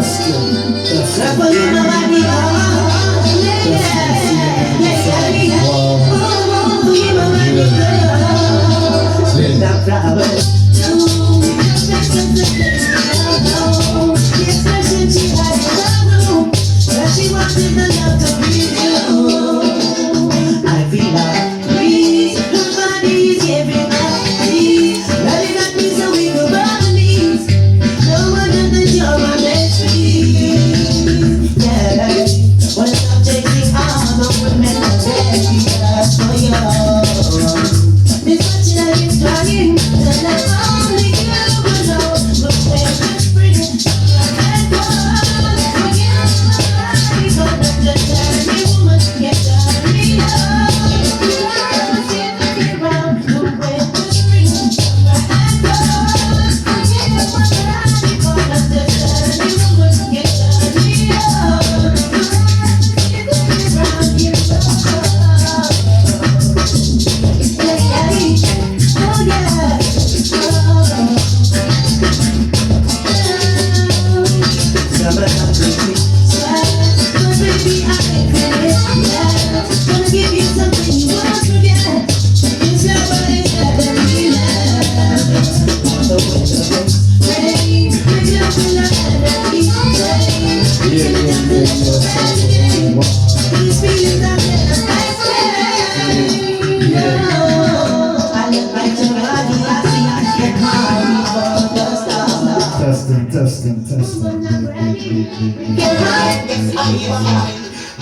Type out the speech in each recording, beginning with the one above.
Testing.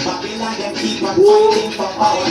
Babylon, them keep on fighting for power.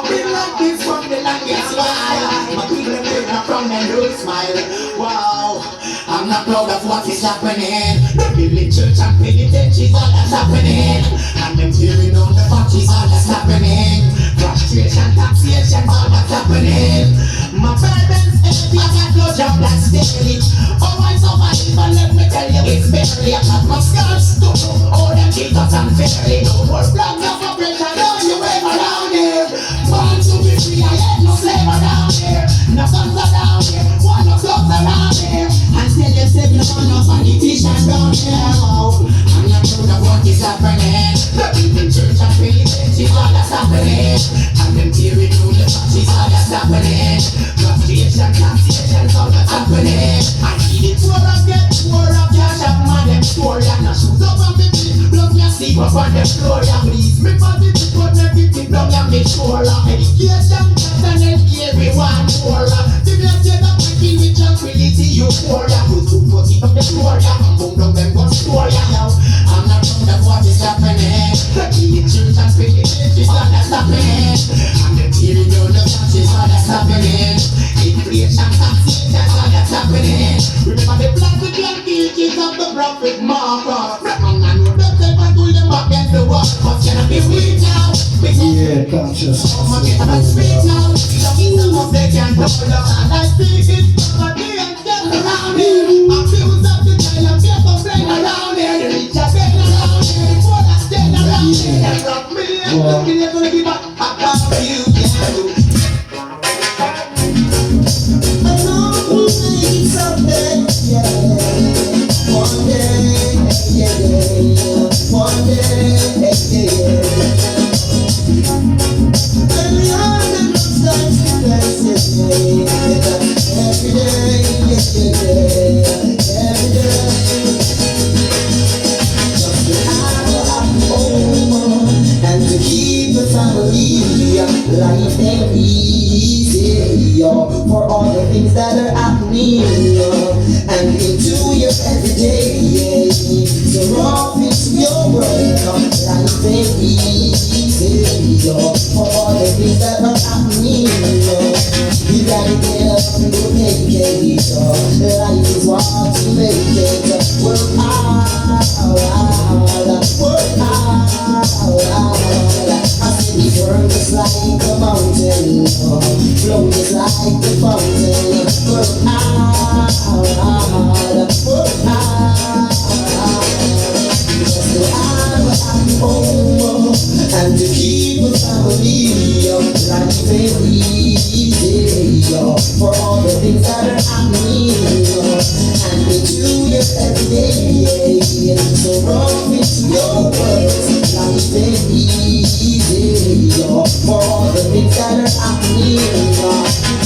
We like this from the longest while. My people bring up from them do smile. Wow, I'm not proud of what is happening. The village church and penitentiary is all that's happening. And them tearing on the parties, all that's happening. Frustration, taxation, all that's happening. My parents, I got no job that's daily. Oh, I survive, but let me tell you, it's barely. I got my scars too. Oh, them kids are unfairly. No more blood, no more pressure, no you wave around here. Born to be free, I ain't no slave around here. No guns around here, one no clubs around here. And tell you, say you want no politician down here. Oh, I'm not proud of what is happening. The people in church and penitentiary, all that's happening. And them tearing through the parties, all that's happening. Frustration, taxation, all that's happening. I see the poor of get poor of cash up, man, them store ya. Now shoes up on me feet, plus me a sleep up on the floor ya. Please me positive, but negative, down ya me sure ya. Education, and healthcare, everyone more ya. See me a say that we kill with tranquility, you poor ya. Who's too much it up the floor ya, and boom down them gun store ya. Now I'm not proud of what is happening. The church and penitentiary, all that's happening. And the tearing down the churches, all that's happening. Inflation, taxation, all that's happening. Remember the black with young teachings of the prophet Marcus. And I know that they can do them against the world. But can I be weak now? Yeah, conscious. I'm gonna speak now. Some in the most they can't talk about. And I speak it for the and just around here. I'm fused up the child and people playing around here. The rich are getting around here. The poor are staying around here. They rock me and looking at gonna give up. I got you, yeah. Life ain't easy, for all the things that are happening, and into your everyday. So rough into your work, life ain't easy, for all the things that are happening. You gotta get up and go take it, life is what you make it. Work hard, work hard. I see the world just like a mountain, flow just like the fountain. Work hard, work hard. Just to have a happy home and to keep a family. Life ain't easy, for all the things that are happening, and we do it every day. So rough into your words, life ain't easy, for all the things that are happening.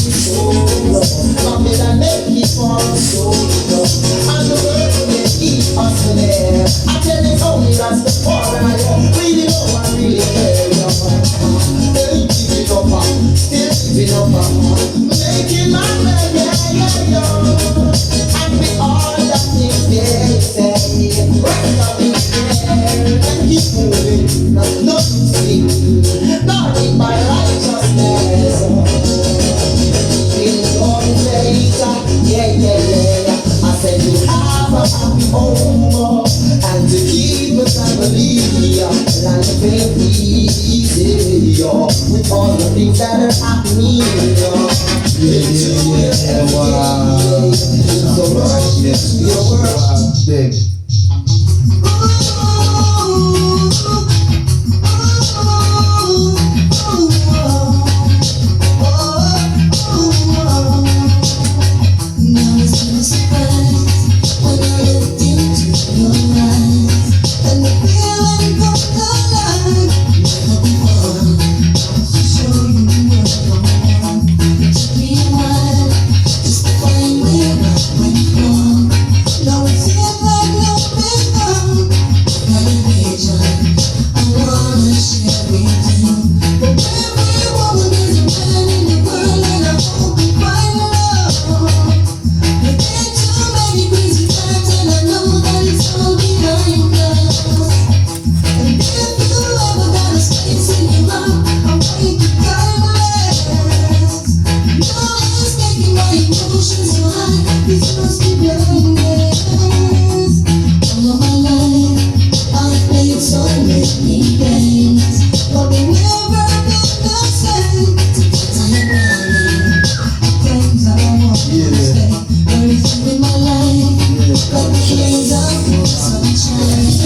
So rough, but I make it for so rough, and the world will keep us there. I tell it only that's the part I really know I really care. Hey, keep it up, still keep it up, making my way, and with all that things they say, right up in there, and keep moving, nothing sleep, guarded by righteousness. In glory later, yeah. I said to have a happy home and to keep a family. Life ain't easy, with all the things that are happening. Wow. So rush your world. Big. Now it's been a surprise when I looked into your eyes, and the feeling comes alive. Never before, to show you were the one. It took me a while just to find where I went wrong. Now it seems like nothing wrong. Got a vision I wanna share with you, but every woman is a man in the world, and I hope you find love. There's been too many crazy times, and I know that it's all behind us. And if you ever got a space in your heart, I want you to timeless. No one's taking my emotions so high, this must be blindness. All of my life, I've played so many games, but they never been the same. Sometimes I'm running, at times I want to stay. Everything in my life, got the shades of sunshine.